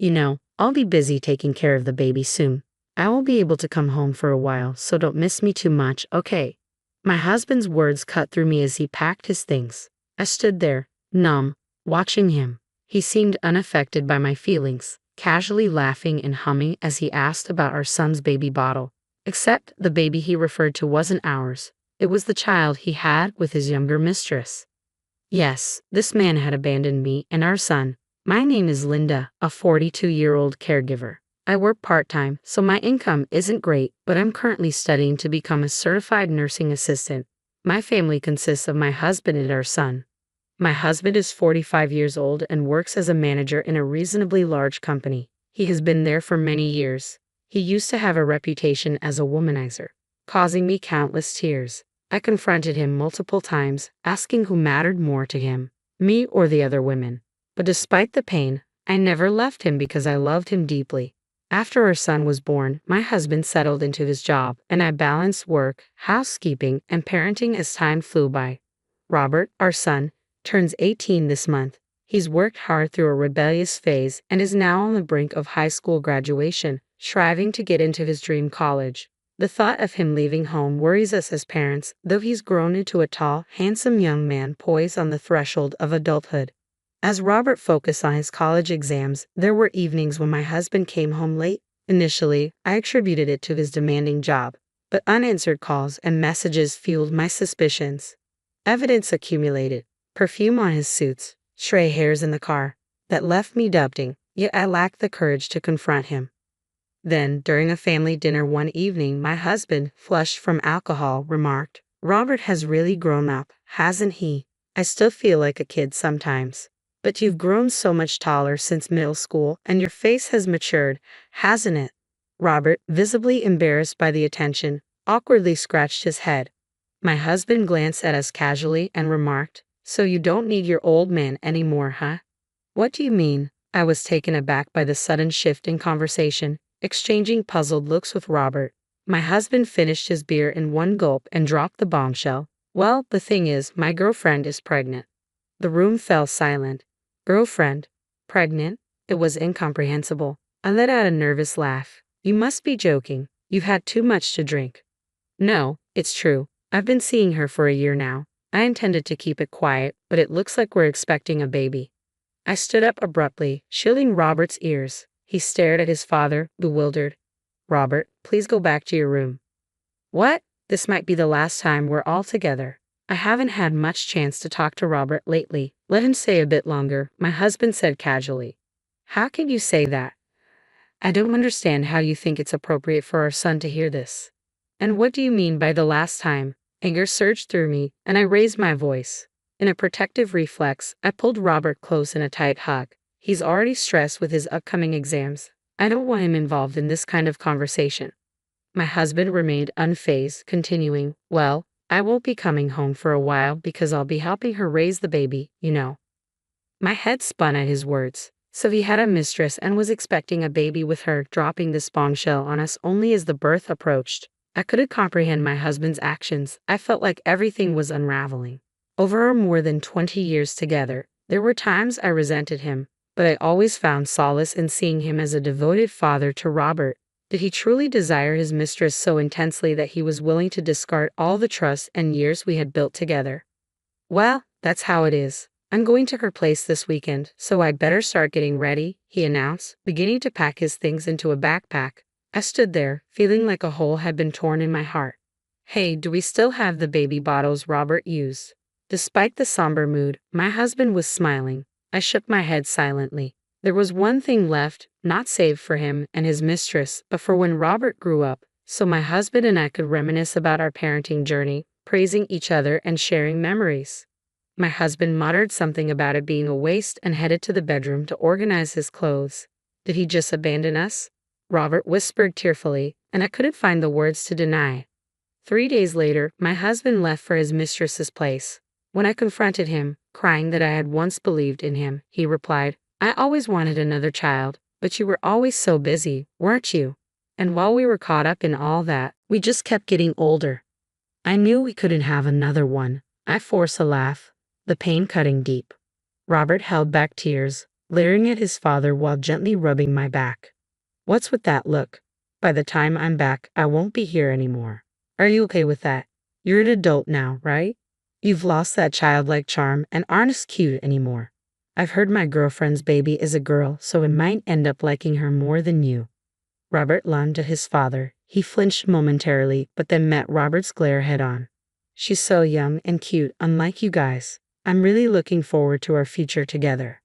I'll be busy taking care of the baby soon. I won't be able to come home for a while, so don't miss me too much, okay? My husband's words cut through me as he packed his things. I stood there, numb, watching him. He seemed unaffected by my feelings, casually laughing and humming as he asked about our son's baby bottle. Except the baby he referred to wasn't ours. It was the child he had with his younger mistress. Yes, this man had abandoned me and our son. My name is Linda, a 42-year-old caregiver. I work part-time, so my income isn't great, but I'm currently studying to become a certified nursing assistant. My family consists of my husband and our son. My husband is 45 years old and works as a manager in a reasonably large company. He has been there for many years. He used to have a reputation as a womanizer, causing me countless tears. I confronted him multiple times, asking who mattered more to him, me or the other women. But despite the pain, I never left him because I loved him deeply. After our son was born, my husband settled into his job, and I balanced work, housekeeping, and parenting as time flew by. Robert, our son, turns 18 this month. He's worked hard through a rebellious phase and is now on the brink of high school graduation, striving to get into his dream college. The thought of him leaving home worries us as parents, though he's grown into a tall, handsome young man poised on the threshold of adulthood. As Robert focused on his college exams, there were evenings when my husband came home late. Initially, I attributed it to his demanding job, but unanswered calls and messages fueled my suspicions. Evidence accumulated, perfume on his suits, stray hairs in the car, that left me doubting, yet I lacked the courage to confront him. Then, during a family dinner one evening, my husband, flushed from alcohol, remarked, "Robert has really grown up, hasn't he? I still feel like a kid sometimes. But you've grown so much taller since middle school, and your face has matured, hasn't it?" Robert, visibly embarrassed by the attention, awkwardly scratched his head. My husband glanced at us casually and remarked, "So you don't need your old man anymore, huh?" "What do you mean?" I was taken aback by the sudden shift in conversation, exchanging puzzled looks with Robert. My husband finished his beer in one gulp and dropped the bombshell. "Well, the thing is, my girlfriend is pregnant." The room fell silent. Girlfriend? Pregnant? It was incomprehensible. I let out a nervous laugh. "You must be joking. You've had too much to drink." "No, it's true. I've been seeing her for a year now. I intended to keep it quiet, but it looks like we're expecting a baby." I stood up abruptly, shielding Robert's ears. He stared at his father, bewildered. "Robert, please go back to your room." "What? This might be the last time we're all together." I haven't had much chance to talk to Robert lately. Let him stay a bit longer, my husband said casually. "How can you say that? I don't understand how you think it's appropriate for our son to hear this." "And what do you mean by the last time?" Anger surged through me, and I raised my voice. In a protective reflex, I pulled Robert close in a tight hug. He's already stressed with his upcoming exams. I don't want him involved in this kind of conversation. My husband remained unfazed, continuing, "Well, I won't be coming home for a while because I'll be helping her raise the baby, you know." My head spun at his words. So he had a mistress and was expecting a baby with her, dropping this bombshell on us only as the birth approached. I couldn't comprehend my husband's actions. I felt like everything was unraveling. Over our more than 20 years together, there were times I resented him, but I always found solace in seeing him as a devoted father to Robert. Did he truly desire his mistress so intensely that he was willing to discard all the trust and years we had built together? "Well, that's how it is. I'm going to her place this weekend, so I'd better start getting ready," he announced, beginning to pack his things into a backpack. I stood there, feeling like a hole had been torn in my heart. "Hey, do we still have the baby bottles Robert used?" Despite the somber mood, my husband was smiling. I shook my head silently. There was one thing left, not saved for him and his mistress, but for when Robert grew up, so my husband and I could reminisce about our parenting journey, praising each other and sharing memories. My husband muttered something about it being a waste and headed to the bedroom to organize his clothes. Did he just abandon us? Robert whispered tearfully, and I couldn't find the words to deny. 3 days later, my husband left for his mistress's place. When I confronted him, crying that I had once believed in him, he replied, "I always wanted another child, but you were always so busy, weren't you? And while we were caught up in all that, we just kept getting older." I knew we couldn't have another one. I forced a laugh, the pain cutting deep. Robert held back tears, leering at his father while gently rubbing my back. What's with that look? By the time I'm back, I won't be here anymore. Are you okay with that? You're an adult now, right? You've lost that childlike charm and aren't as cute anymore. I've heard my girlfriend's baby is a girl, so I might end up liking her more than you. Robert lunged at his father. He flinched momentarily, but then met Robert's glare head-on. She's so young and cute, unlike you guys. I'm really looking forward to our future together.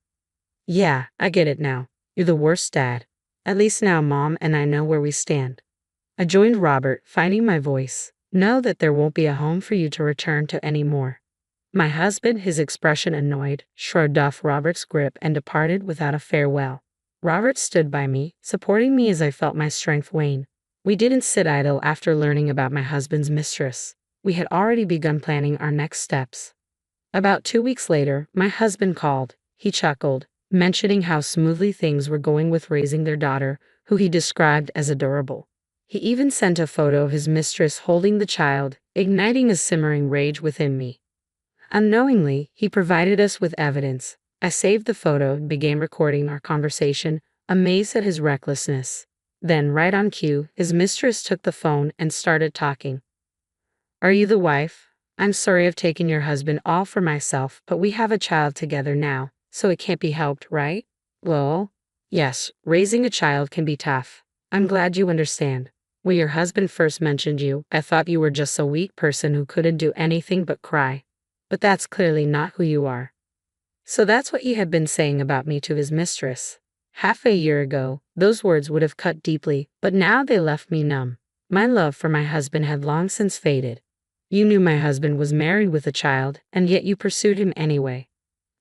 Yeah, I get it now. You're the worst dad. At least now Mom and I know where we stand. I joined Robert, finding my voice. Know that there won't be a home for you to return to anymore. My husband, his expression annoyed, shrugged off Robert's grip and departed without a farewell. Robert stood by me, supporting me as I felt my strength wane. We didn't sit idle after learning about my husband's mistress. We had already begun planning our next steps. About 2 weeks later, my husband called. He chuckled, mentioning how smoothly things were going with raising their daughter, who he described as adorable. He even sent a photo of his mistress holding the child, igniting a simmering rage within me. Unknowingly, he provided us with evidence. I saved the photo and began recording our conversation, amazed at his recklessness. Then, right on cue, his mistress took the phone and started talking. Are you the wife? I'm sorry I've taken your husband all for myself, but we have a child together now, so it can't be helped, right? Well, yes, raising a child can be tough. I'm glad you understand. When your husband first mentioned you, I thought you were just a weak person who couldn't do anything but cry. But that's clearly not who you are. So that's what he had been saying about me to his mistress. Half a year ago, those words would have cut deeply, but now they left me numb. My love for my husband had long since faded. You knew my husband was married with a child, and yet you pursued him anyway.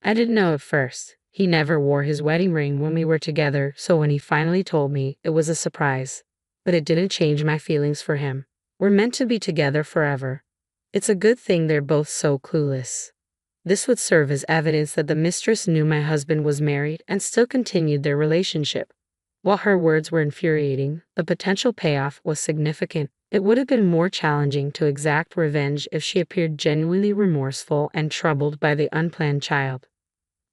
I didn't know at first. He never wore his wedding ring when we were together, so when he finally told me, it was a surprise. But it didn't change my feelings for him. We're meant to be together forever. It's a good thing they're both so clueless. This would serve as evidence that the mistress knew my husband was married and still continued their relationship. While her words were infuriating, the potential payoff was significant. It would have been more challenging to exact revenge if she appeared genuinely remorseful and troubled by the unplanned child.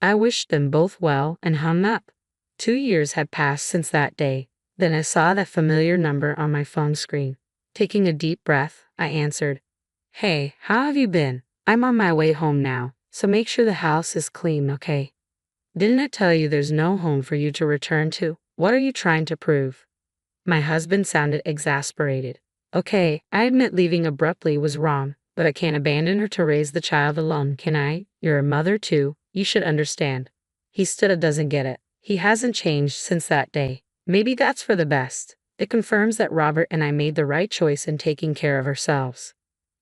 I wished them both well and hung up. 2 years had passed since that day. Then I saw that familiar number on my phone screen. Taking a deep breath, I answered. Hey, how have you been? I'm on my way home now, so make sure the house is clean, okay? Didn't I tell you there's no home for you to return to? What are you trying to prove? My husband sounded exasperated. Okay, I admit leaving abruptly was wrong, but I can't abandon her to raise the child alone, can I? You're a mother too, you should understand. He still doesn't get it. He hasn't changed since that day. Maybe that's for the best. It confirms that Robert and I made the right choice in taking care of ourselves.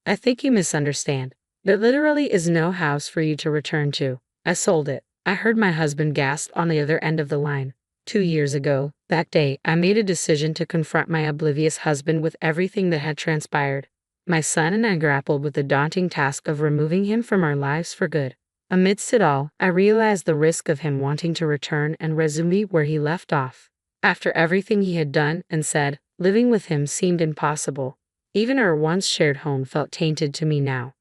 I think you misunderstand. There literally is no house for you to return to. I sold it. I heard my husband gasp on the other end of the line. 2 years ago, that day, I made a decision to confront my oblivious husband with everything that had transpired. My son and I grappled with the daunting task of removing him from our lives for good. Amidst it all, I realized the risk of him wanting to return and resume where he left off. After everything he had done and said, living with him seemed impossible. Even our once shared home felt tainted to me now.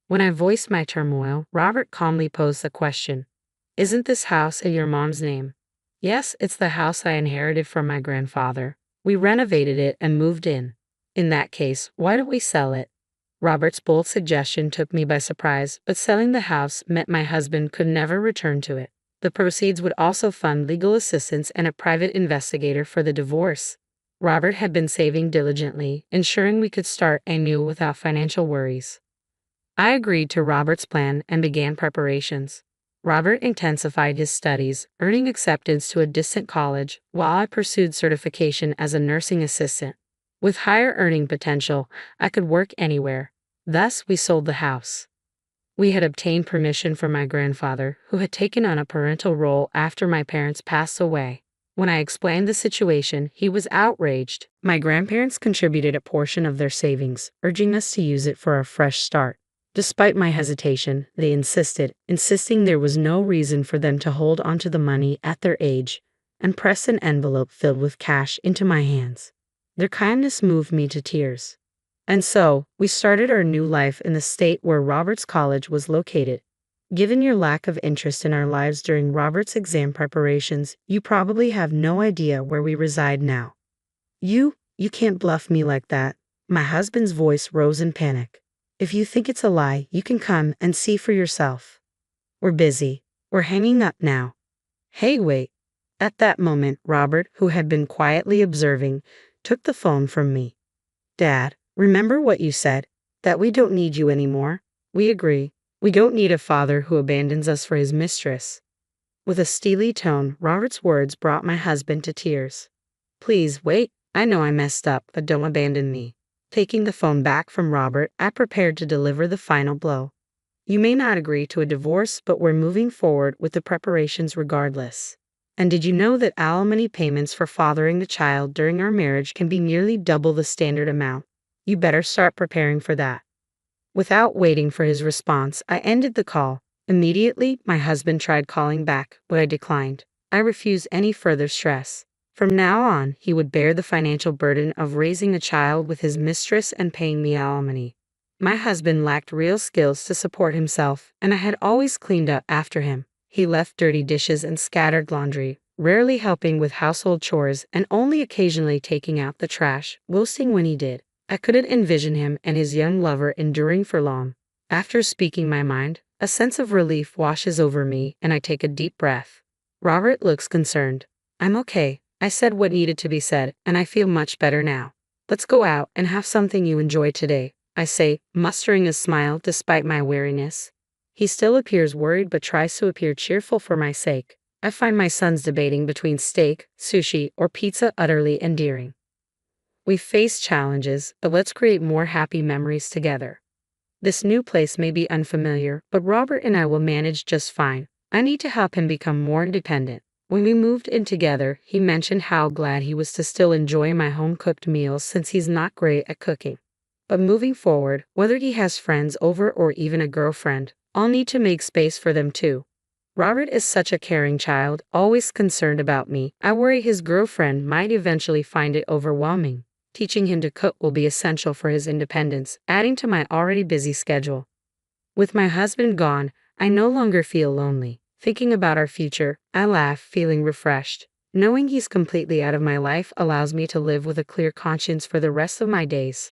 When I voiced my turmoil, Robert calmly posed the question. Isn't this house in your mom's name? Yes, it's the house I inherited from my grandfather. We renovated it and moved in. In that case, why don't we sell it? Robert's bold suggestion took me by surprise, but selling the house meant my husband could never return to it. The proceeds would also fund legal assistance and a private investigator for the divorce. Robert had been saving diligently, ensuring we could start anew without financial worries. I agreed to Robert's plan and began preparations. Robert intensified his studies, earning acceptance to a distant college, while I pursued certification as a nursing assistant. With higher earning potential, I could work anywhere. Thus, we sold the house. We had obtained permission from my grandfather, who had taken on a parental role after my parents passed away. When I explained the situation, he was outraged. My grandparents contributed a portion of their savings, urging us to use it for a fresh start. Despite my hesitation, they insisting there was no reason for them to hold onto the money at their age, and pressed an envelope filled with cash into my hands. Their kindness moved me to tears. And so, we started our new life in the state where Robert's college was located. Given your lack of interest in our lives during Robert's exam preparations, you probably have no idea where we reside now. You can't bluff me like that. My husband's voice rose in panic. If you think it's a lie, you can come and see for yourself. We're busy. We're hanging up now. Hey, wait. At that moment, Robert, who had been quietly observing, took the phone from me. Dad, remember what you said? That we don't need you anymore? We agree. We don't need a father who abandons us for his mistress. With a steely tone, Robert's words brought my husband to tears. Please wait. I know I messed up, but don't abandon me. Taking the phone back from Robert, I prepared to deliver the final blow. You may not agree to a divorce, but we're moving forward with the preparations regardless. And did you know that alimony payments for fathering the child during our marriage can be nearly double the standard amount? You better start preparing for that. Without waiting for his response, I ended the call. Immediately, my husband tried calling back, but I declined. I refuse any further stress. From now on, he would bear the financial burden of raising a child with his mistress and paying me alimony. My husband lacked real skills to support himself, and I had always cleaned up after him. He left dirty dishes and scattered laundry, rarely helping with household chores and only occasionally taking out the trash, boasting when he did. I couldn't envision him and his young lover enduring for long. After speaking my mind, a sense of relief washes over me and I take a deep breath. Robert looks concerned. I'm okay. I said what needed to be said, and I feel much better now. Let's go out and have something you enjoy today, I say, mustering a smile despite my weariness. He still appears worried but tries to appear cheerful for my sake. I find my sons debating between steak, sushi, or pizza utterly endearing. We face challenges, but let's create more happy memories together. This new place may be unfamiliar, but Robert and I will manage just fine. I need to help him become more independent. When we moved in together, he mentioned how glad he was to still enjoy my home-cooked meals since he's not great at cooking. But moving forward, whether he has friends over or even a girlfriend, I'll need to make space for them too. Robert is such a caring child, always concerned about me. I worry his girlfriend might eventually find it overwhelming. Teaching him to cook will be essential for his independence, adding to my already busy schedule. With my husband gone, I no longer feel lonely. Thinking about our future, I laugh, feeling refreshed. Knowing he's completely out of my life allows me to live with a clear conscience for the rest of my days.